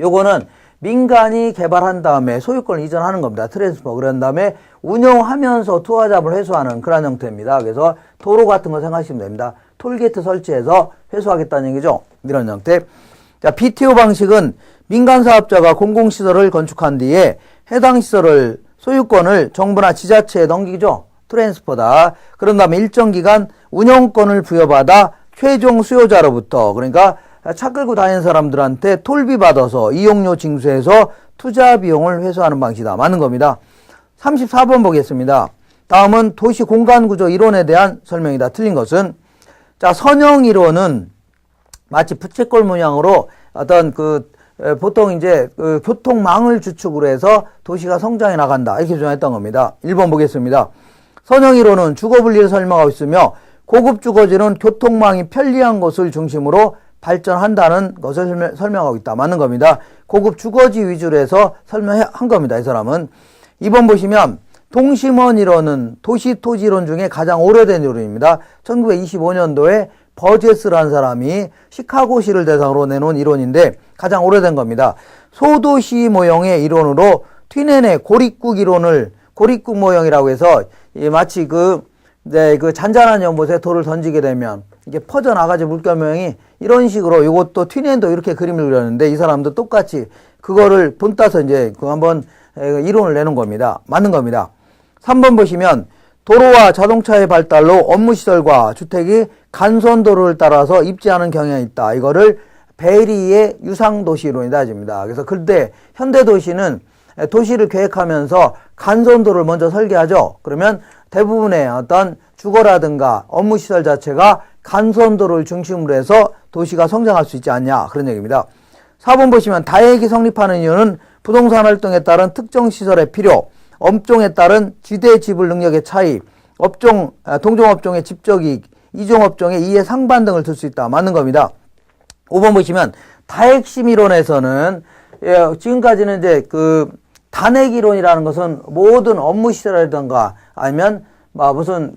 요거는 민간이 개발한 다음에 소유권을 이전하는 겁니다. 트랜스퍼. 그런 다음에 운영하면서 투하 자본을 회수하는 그런 형태입니다. 그래서 도로 같은 거 생각하시면 됩니다. 톨게이트 설치해서 회수하겠다는 얘기죠. 이런 형태. 자, BTO 방식은 민간 사업자가 공공시설을 건축한 뒤에 해당 시설을 소유권을 정부나 지자체에 넘기죠. 트랜스퍼다. 그런 다음에 일정 기간 운영권을 부여받아 최종 수요자로부터 그러니까 차 끌고 다니는 사람들한테 톨비 받아서 이용료 징수해서 투자 비용을 회수하는 방식이다. 맞는 겁니다. 34번 보겠습니다. 다음은 도시 공간구조 이론에 대한 설명이다. 틀린 것은 자, 선형 이론은 마치 부채꼴 모양으로 어떤 보통 이제 교통망을 주축으로 해서 도시가 성장해 나간다. 이렇게 주장했던 겁니다. 1번 보겠습니다. 선형 이론은 주거 분리를 설명하고 있으며 고급 주거지는 교통망이 편리한 곳을 중심으로 발전한다는 것을 설명하고 있다. 맞는 겁니다. 고급 주거지 위주로 해서 설명한 겁니다. 이 사람은. 2번 보시면 동심원 이론은 도시 토지 이론 중에 가장 오래된 이론입니다. 1925년도에 버제스라는 사람이 시카고시를 대상으로 내놓은 이론인데 가장 오래된 겁니다. 소도시 모형의 이론으로 튀넨의 고립국 이론을 고립국 모형이라고 해서 마치 잔잔한 연못에 돌을 던지게 되면 이게 퍼져나가지 물결 모형이 이런 식으로 이것도 튀넨도 이렇게 그림을 그렸는데 이 사람도 똑같이 그거를 본따서 이제 한번 이론을 내는 겁니다. 맞는 겁니다. 3번 보시면 도로와 자동차의 발달로 업무시설과 주택이 간선도로를 따라서 입지하는 경향이 있다. 이거를 베리의 유상도시 이론이다. 집니다. 그래서 그때 현대도시는 도시를 계획하면서 간선도로를 먼저 설계하죠. 그러면 대부분의 어떤 주거라든가 업무시설 자체가 간선도로를 중심으로 해서 도시가 성장할 수 있지 않냐. 그런 얘기입니다. 4번 보시면 다액이 성립하는 이유는 부동산 활동에 따른 특정 시설의 필요, 업종에 따른 지대 지불 능력의 차이, 동종업종의 집적이익, 이종업종의 이해 상반 등을 들 수 있다. 맞는 겁니다. 5번 보시면 다핵심 이론에서는 지금까지는 이제 단핵 이론이라는 것은 모든 업무 시설이라든가 아니면 무슨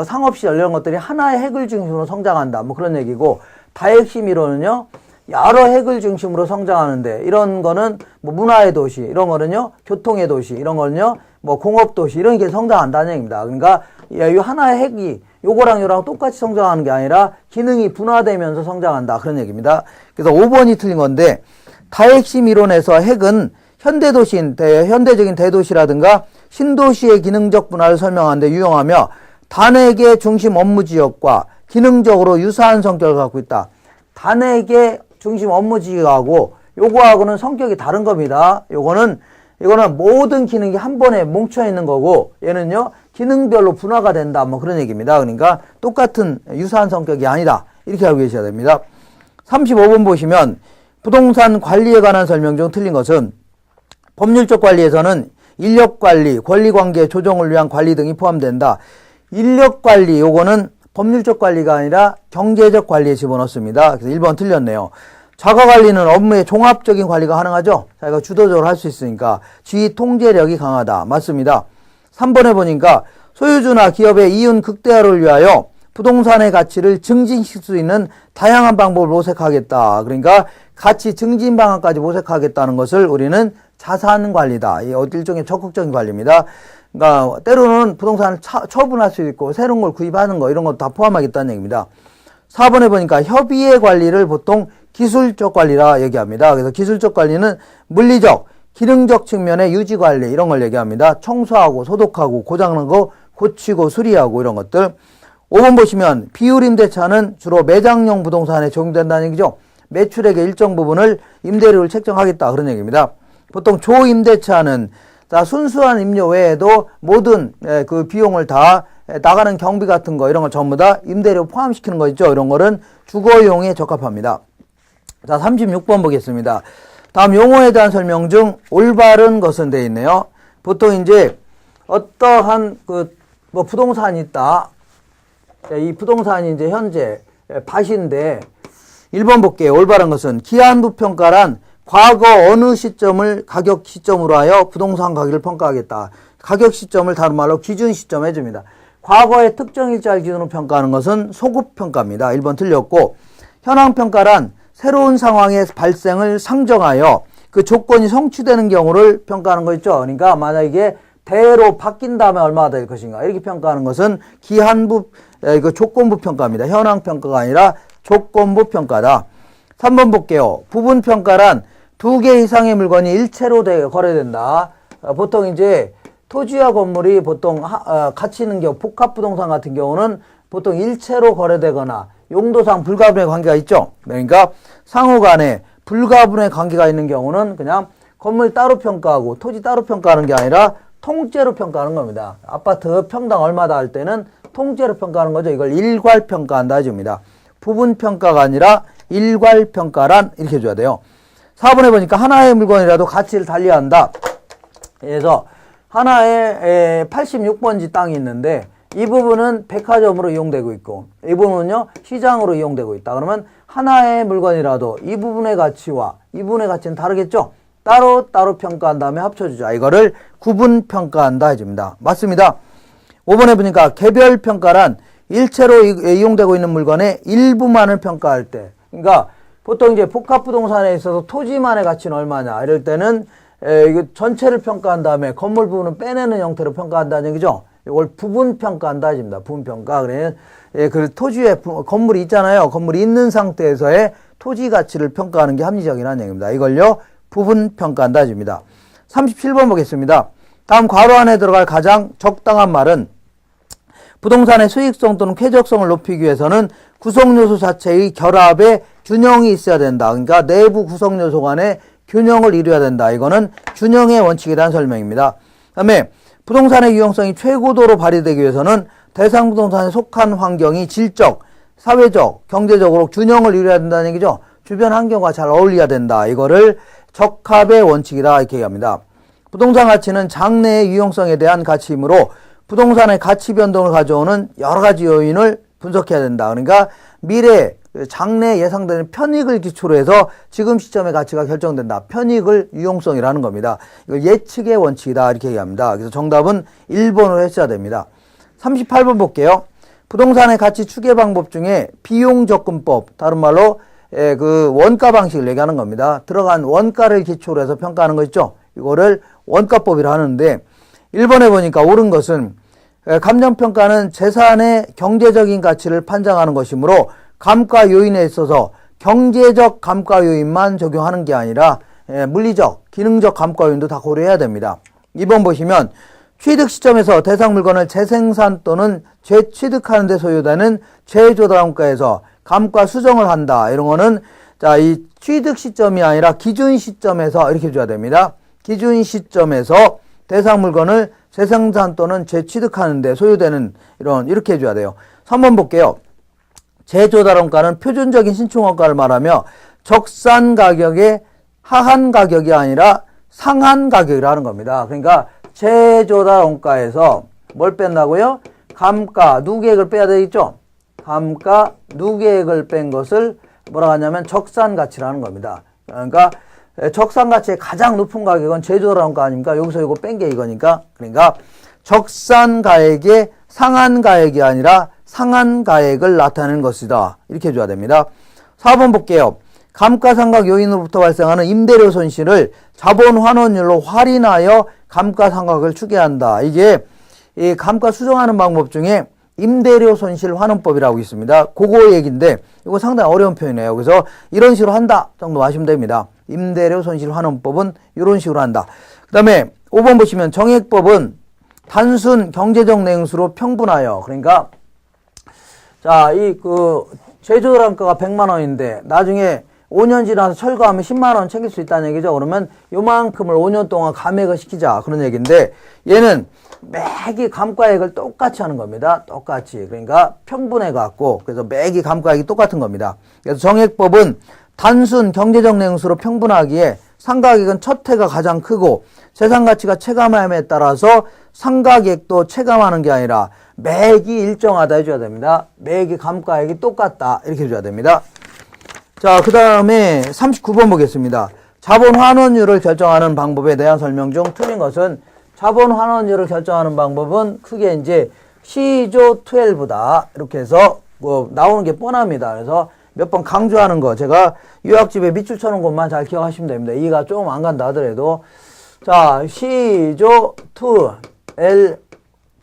상업시설 이런 것들이 하나의 핵을 중심으로 성장한다. 뭐 그런 얘기고 다핵심 이론은요. 여러 핵을 중심으로 성장하는데 이런 거는 문화의 도시, 이런 거는요. 교통의 도시, 이런 거는요. 공업 도시 이런 게 성장한다는 얘기입니다. 그러니까 이 하나의 핵이 요거랑 요랑 똑같이 성장하는 게 아니라 기능이 분화되면서 성장한다. 그런 얘기입니다. 그래서 5번이 틀린 건데 다핵심 이론에서 핵은 현대적인 대도시라든가 신도시의 기능적 분화를 설명하는데 유용하며 단핵의 중심 업무 지역과 기능적으로 유사한 성격을 갖고 있다. 단핵의 중심 업무 지역하고 요거하고는 성격이 다른 겁니다. 이거는 모든 기능이 한 번에 뭉쳐 있는 거고 얘는요 기능별로 분화가 된다 뭐 그런 얘기입니다. 그러니까 똑같은 유사한 성격이 아니다 이렇게 알고 계셔야 됩니다. 35번 보시면 부동산 관리에 관한 설명 중 틀린 것은 법률적 관리에서는 인력관리, 권리관계 조정을 위한 관리 등이 포함된다. 인력관리 요거는 법률적 관리가 아니라 경제적 관리에 집어넣습니다. 그래서 1번 틀렸네요. 자가관리는 업무의 종합적인 관리가 가능하죠. 자기가 주도적으로 할 수 있으니까 지휘 통제력이 강하다. 맞습니다. 3번에 보니까 소유주나 기업의 이윤 극대화를 위하여 부동산의 가치를 증진시킬 수 있는 다양한 방법을 모색하겠다. 그러니까 가치 증진 방안까지 모색하겠다는 것을 우리는 자산관리다. 이 일종의 적극적인 관리입니다. 그러니까 때로는 부동산을 처분할 수 있고 새로운 걸 구입하는 거 이런 것도 다 포함하겠다는 얘기입니다. 4번에 보니까 협의의 관리를 보통 기술적 관리라 얘기합니다. 그래서 기술적 관리는 물리적, 기능적 측면의 유지 관리 이런 걸 얘기합니다. 청소하고 소독하고 고장난 거 고치고 수리하고 이런 것들. 5번 보시면 비율 임대차는 주로 매장용 부동산에 적용된다는 얘기죠. 매출액의 일정 부분을 임대료를 책정하겠다 그런 얘기입니다. 보통 조임대차는 순수한 임료 외에도 모든 그 비용을 다 나가는 경비 같은 거 이런 걸 전부 다 임대료 포함시키는 거 있죠. 이런 거는 주거용에 적합합니다. 자, 36번 보겠습니다. 다음 용어에 대한 설명 중 올바른 것은 되어 있네요. 보통 이제 어떠한 뭐 부동산이 있다. 이 부동산이 이제 현재 밭인데 1번 볼게요. 올바른 것은 기한부 평가란 과거 어느 시점을 가격 시점으로 하여 부동산 가격을 평가하겠다. 가격 시점을 다른 말로 기준 시점 해줍니다. 과거의 특정 일자를 기준으로 평가하는 것은 소급 평가입니다. 1번 틀렸고 현황 평가란 새로운 상황의 발생을 상정하여 그 조건이 성취되는 경우를 평가하는 거 있죠. 그러니까 만약 이게 대로 바뀐 다음에 얼마가 될 것인가 이렇게 평가하는 것은 조건부 평가입니다. 현황 평가가 아니라 조건부 평가다. 3번 볼게요. 부분 평가란 2개 이상의 물건이 일체로 거래된다. 보통 이제 토지와 건물이 보통 같이 있는 경우 복합부동산 같은 경우는 보통 일체로 거래되거나 용도상 불가분의 관계가 있죠. 그러니까 상호 간에 불가분의 관계가 있는 경우는 그냥 건물 따로 평가하고 토지 따로 평가하는 게 아니라 통째로 평가하는 겁니다. 아파트 평당 얼마다 할 때는 통째로 평가하는 거죠. 이걸 일괄 평가한다 해줍니다. 부분 평가가 아니라 일괄 평가란 이렇게 해줘야 돼요. 4번에 보니까 하나의 물건이라도 가치를 달리한다. 그래서 하나에 86번지 땅이 있는데 이 부분은 백화점으로 이용되고 있고 이 부분은요 시장으로 이용되고 있다. 그러면 하나의 물건이라도 이 부분의 가치와 이 부분의 가치는 다르겠죠. 따로 평가한 다음에 합쳐주자. 이거를 구분 평가한다 해줍니다. 맞습니다. 5번에 보니까 개별 평가란 일체로 이용되고 있는 물건의 일부만을 평가할 때, 그러니까 보통 이제 복합부동산에 있어서 토지만의 가치는 얼마냐 이럴 때는 이거 전체를 평가한 다음에 건물 부분은 빼내는 형태로 평가한다는 얘기죠. 이걸 부분 평가한다 해줍니다. 부분 평가. 그래 그 토지에 건물이 있잖아요. 건물이 있는 상태에서의 토지 가치를 평가하는 게 합리적이라는 얘기입니다. 이걸요 부분 평가한다 해줍니다. 37번 보겠습니다. 다음 괄호 안에 들어갈 가장 적당한 말은 부동산의 수익성 또는 쾌적성을 높이기 위해서는 구성요소 자체의 결합에 균형이 있어야 된다. 그러니까 내부 구성요소 간에 균형을 이루어야 된다. 이거는 균형의 원칙에 대한 설명입니다. 그 다음에 부동산의 유용성이 최고도로 발휘되기 위해서는 대상 부동산에 속한 환경이 질적, 사회적, 경제적으로 균형을 이루어야 된다는 얘기죠. 주변 환경과 잘 어울려야 된다. 이거를 적합의 원칙이다 이렇게 얘기합니다. 부동산 가치는 장래의 유용성에 대한 가치이므로 부동산의 가치 변동을 가져오는 여러 가지 요인을 분석해야 된다. 그러니까 미래 장래에 예상되는 편익을 기초로 해서 지금 시점의 가치가 결정된다. 편익을 유용성이라는 겁니다. 이걸 예측의 원칙이다 이렇게 얘기합니다. 그래서 정답은 1번으로 했어야 됩니다. 38번 볼게요. 부동산의 가치 추계 방법 중에 비용 접근법, 다른 말로 그 원가 방식을 얘기하는 겁니다. 들어간 원가를 기초로 해서 평가하는 거 있죠. 이거를 원가법이라 하는데 1번에 보니까 옳은 것은 감정평가는 재산의 경제적인 가치를 판정하는 것이므로 감가 요인에 있어서 경제적 감가 요인만 적용하는 게 아니라 물리적, 기능적 감가 요인도 다 고려해야 됩니다. 2번 보시면 취득 시점에서 대상 물건을 재생산 또는 재취득하는 데 소요되는 재조달원가에서 감가 수정을 한다. 이런 거는 자, 이 취득 시점이 아니라 기준 시점에서 이렇게 줘야 됩니다. 기준 시점에서 대상 물건을 재생산 또는 재취득하는 데 소요되는 이렇게 해줘야 돼요. 3번 볼게요. 재조달원가는 표준적인 신축원가를 말하며 적산 가격의 하한 가격이 아니라 상한 가격이라는 겁니다. 그러니까 재조달원가에서 뭘 뺀다고요? 감가, 누계액을 빼야 되겠죠? 감가, 누계액을 뺀 것을 뭐라고 하냐면 적산가치라는 겁니다. 그러니까 적산가치의 가장 높은 가격은 재조달원가 아닙니까? 여기서 이거 뺀 게 이거니까. 그러니까 적산가액의 상한가액이 아니라 상한가액을 나타내는 것이다. 이렇게 해줘야 됩니다. 4번 볼게요. 감가상각 요인으로부터 발생하는 임대료 손실을 자본 환원율로 할인하여 감가상각을 추계한다. 이게 이 감가 수정하는 방법 중에 임대료 손실 환원법이라고 있습니다. 그거 얘기인데 이거 상당히 어려운 표현이에요. 그래서 이런 식으로 한다 정도 아시면 됩니다. 임대료 손실 환원법은 이런 식으로 한다. 그 다음에 5번 보시면 정액법은 단순 경제적 내용수로 평분하여, 그러니까 자, 재조달원가가 100만 원인데 나중에 5년 지나서 철거하면 10만 원 챙길 수 있다는 얘기죠. 그러면 요만큼을 5년 동안 감액을 시키자 그런 얘기인데 얘는 매기 감가액을 똑같이 하는 겁니다. 똑같이. 그러니까 평분해 갖고 그래서 매기 감가액이 똑같은 겁니다. 그래서 정액법은 단순 경제적 내용수로 평분하기에 상가액은 첫 해가 가장 크고 재산가치가 체감함에 따라서 상가액도 체감하는 게 아니라 매기 일정하다 해줘야 됩니다. 매기 감가액이 똑같다 이렇게 해줘야 됩니다. 자, 그 다음에 39번 보겠습니다. 자본 환원율을 결정하는 방법에 대한 설명 중 틀린 것은 자본 환원율을 결정하는 방법은 크게 이제 시조 12다 이렇게 해서 나오는 게 뻔합니다. 그래서 몇 번 강조하는 거 제가 유학집에 밑줄 쳐놓은 것만 잘 기억하시면 됩니다. 이해가 조금 안 간다 하더라도 자, 시조 2 L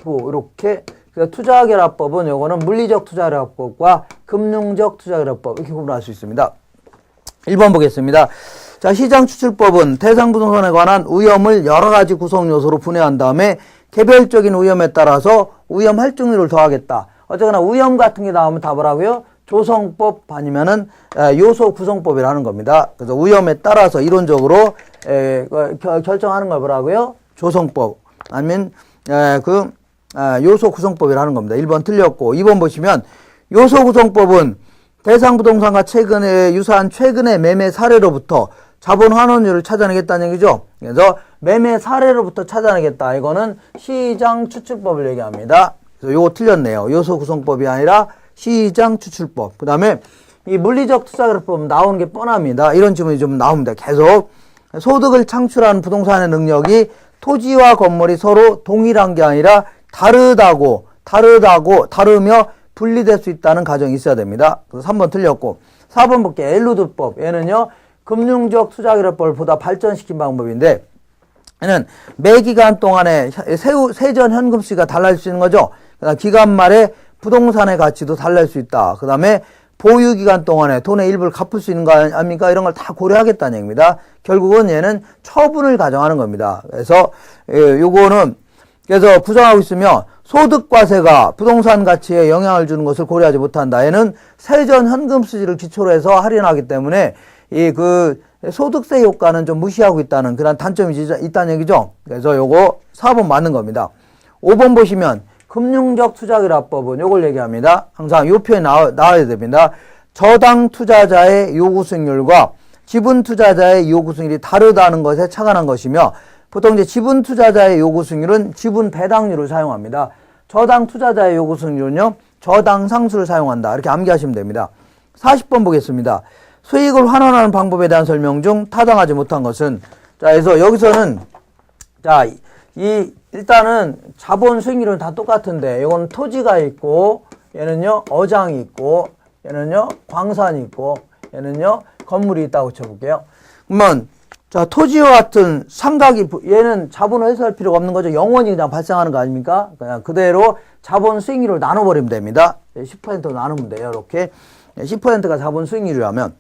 이렇게 투자결합법은 요거는 물리적 투자결합법과 금융적 투자결합법 이렇게 구분할 수 있습니다. 1번 보겠습니다. 자, 시장추출법은 대상 부동산에 관한 위험을 여러 가지 구성 요소로 분해한 다음에 개별적인 위험에 따라서 위험 할증률을 더하겠다. 어쨌거나 위험 같은 게 나오면 다 뭐라고요? 조성법 아니면은 요소 구성법이라는 겁니다. 그래서 위험에 따라서 이론적으로 결정하는 걸 뭐라고요? 조성법 아니면 요소 구성법이라는 겁니다. 1번 틀렸고 2번 보시면 요소 구성법은 대상 부동산과 최근에 유사한 최근의 매매 사례로부터 자본 환원율을 찾아내겠다는 얘기죠. 그래서 매매 사례로부터 찾아내겠다. 이거는 시장 추출법을 얘기합니다. 그래서 요거 틀렸네요. 요소 구성법이 아니라 시장 추출법. 그 다음에 이 물리적 투자결합법은 나오는 게 뻔합니다. 이런 질문이 좀 나옵니다. 계속 소득을 창출하는 부동산의 능력이 토지와 건물이 서로 동일한 게 아니라 다르며 분리될 수 있다는 가정이 있어야 됩니다. 그래서 3번 틀렸고 4번 볼게요. 엘루드법. 얘는요 금융적 투자결합법을 보다 발전시킨 방법인데 얘는 매기간 동안에 세전 현금수가 달라질 수 있는 거죠. 그다음 기간 말에 부동산의 가치도 달라질 수 있다. 그 다음에 보유기간 동안에 돈의 일부를 갚을 수 있는 거 아닙니까? 이런 걸 다 고려하겠다는 얘기입니다. 결국은 얘는 처분을 가정하는 겁니다. 그래서 요거는 그래서 부정하고 있으며 소득과세가 부동산 가치에 영향을 주는 것을 고려하지 못한다. 얘는 세전 현금 수지를 기초로 해서 할인하기 때문에 소득세 효과는 좀 무시하고 있다는 그런 단점이 있다는 얘기죠. 그래서 요거 4번 맞는 겁니다. 5번 보시면 금융적 투자결합법은 요걸 얘기합니다. 항상 요 표현이 나와야 됩니다. 저당 투자자의 요구 수익률과 지분 투자자의 요구 수익률이 다르다는 것에 착안한 것이며 보통 이제 지분 투자자의 요구 수익률은 지분 배당률을 사용합니다. 저당 투자자의 요구 수익률은요, 저당 상수를 사용한다. 이렇게 암기하시면 됩니다. 40번 보겠습니다. 수익을 환원하는 방법에 대한 설명 중 타당하지 못한 것은 자, 그래서 여기서는 자, 일단은 자본 수익률은 다 똑같은데 이건 토지가 있고 얘는요 어장이 있고 얘는요 광산이 있고 얘는요 건물이 있다고 쳐볼게요. 그러면 자, 토지와 같은 상각이, 얘는 자본을 회수할 필요가 없는 거죠. 영원히 그냥 발생하는 거 아닙니까? 그냥 그대로 자본 수익률을 나눠버리면 됩니다. 10% 나누면 돼요. 이렇게. 10%가 자본 수익률이라면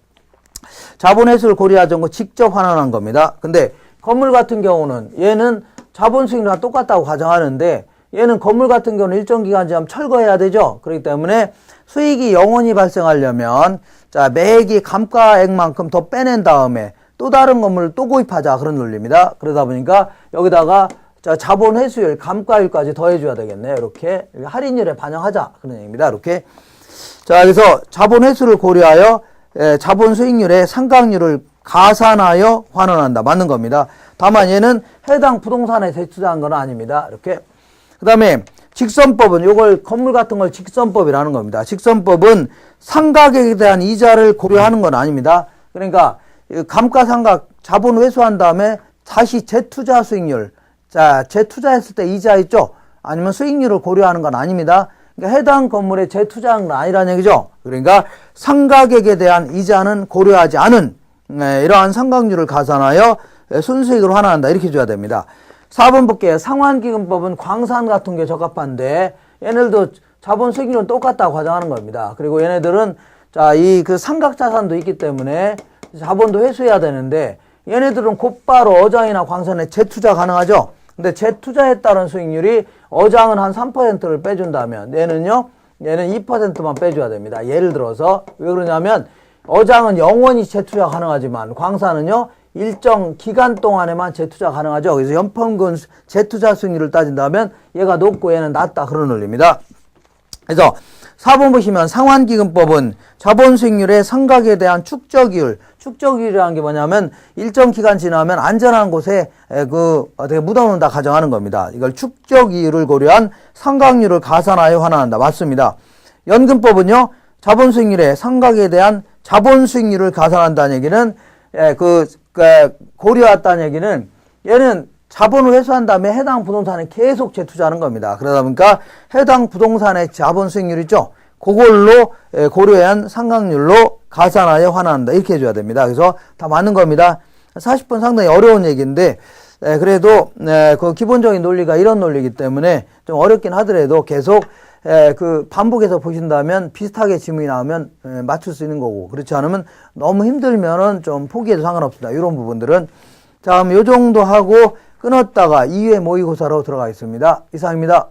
자본 회수를 고려하지 않고 직접 환원한 겁니다. 근데 건물 같은 경우는 얘는 자본 수익률과 똑같다고 가정하는데 얘는 건물 같은 경우는 일정 기간 지나면 철거해야 되죠. 그렇기 때문에 수익이 영원히 발생하려면 자, 매기 감가액만큼 더 빼낸 다음에 또 다른 건물을 또 구입하자 그런 논리입니다. 그러다 보니까 여기다가 자, 자본 회수율, 감가율까지 더해줘야 되겠네요. 이렇게 할인율에 반영하자 그런 얘기입니다. 이렇게 자, 그래서 자본 회수를 고려하여 자본 수익률의 상각률을 가산하여 환원한다. 맞는 겁니다. 다만 얘는 해당 부동산에 재투자한 건 아닙니다. 이렇게. 그 다음에 직선법은 요걸 건물 같은 걸 직선법이라는 겁니다. 직선법은 상각에 대한 이자를 고려하는 건 아닙니다. 그러니까 감가상각 자본 회수한 다음에 다시 재투자 수익률, 자, 재투자했을 때 이자 있죠? 아니면 수익률을 고려하는 건 아닙니다. 그러니까 해당 건물에 재투자한 건 아니라는 얘기죠. 그러니까 상가격에 대한 이자는 고려하지 않은 이러한 상각률을 가산하여 순수익으로 환원한다. 이렇게 줘야 됩니다. 4번 볼게요. 상환기금법은 광산 같은 게 적합한데 얘네들도 자본 수익률은 똑같다고 가정하는 겁니다. 그리고 얘네들은 자, 이 그 상각자산도 있기 때문에 자본도 회수해야 되는데 얘네들은 곧바로 어장이나 광산에 재투자 가능하죠. 근데 재투자에 따른 수익률이 어장은 한 3%를 빼준다면 얘는 2%만 빼줘야 됩니다. 예를 들어서 왜 그러냐면 어장은 영원히 재투자 가능하지만 광산은요 일정 기간 동안에만 재투자 가능하죠. 그래서 연평균 재투자 수익률을 따진다면 얘가 높고 얘는 낮다 그런 논리입니다. 그래서 4번 보시면 상환기금법은 자본 수익률의 상각에 대한 축적이율이라는 게 뭐냐면 일정 기간 지나면 안전한 곳에 어떻게 묻어놓는다 가정하는 겁니다. 이걸 축적이율을 고려한 상각률을 가산하여 환원한다. 맞습니다. 연금법은요, 자본 수익률의 상각에 대한 자본 수익률을 가산한다는 얘기는 고려했다는 얘기는 얘는 자본을 회수한 다음에 해당 부동산에 계속 재투자하는 겁니다. 그러다 보니까 해당 부동산의 자본 수익률 있죠? 그걸로 고려한 상각률로 가산하여 환원한다. 이렇게 해줘야 됩니다. 그래서 다 맞는 겁니다. 40번 상당히 어려운 얘기인데 그래도 그 기본적인 논리가 이런 논리이기 때문에 좀 어렵긴 하더라도 계속 반복해서 보신다면 비슷하게 질문이 나오면 맞출 수 있는 거고 그렇지 않으면 너무 힘들면은 좀 포기해도 상관없습니다. 이런 부분들은 자, 그럼 요 정도 하고 끊었다가 2회 모의고사로 들어가겠습니다. 이상입니다.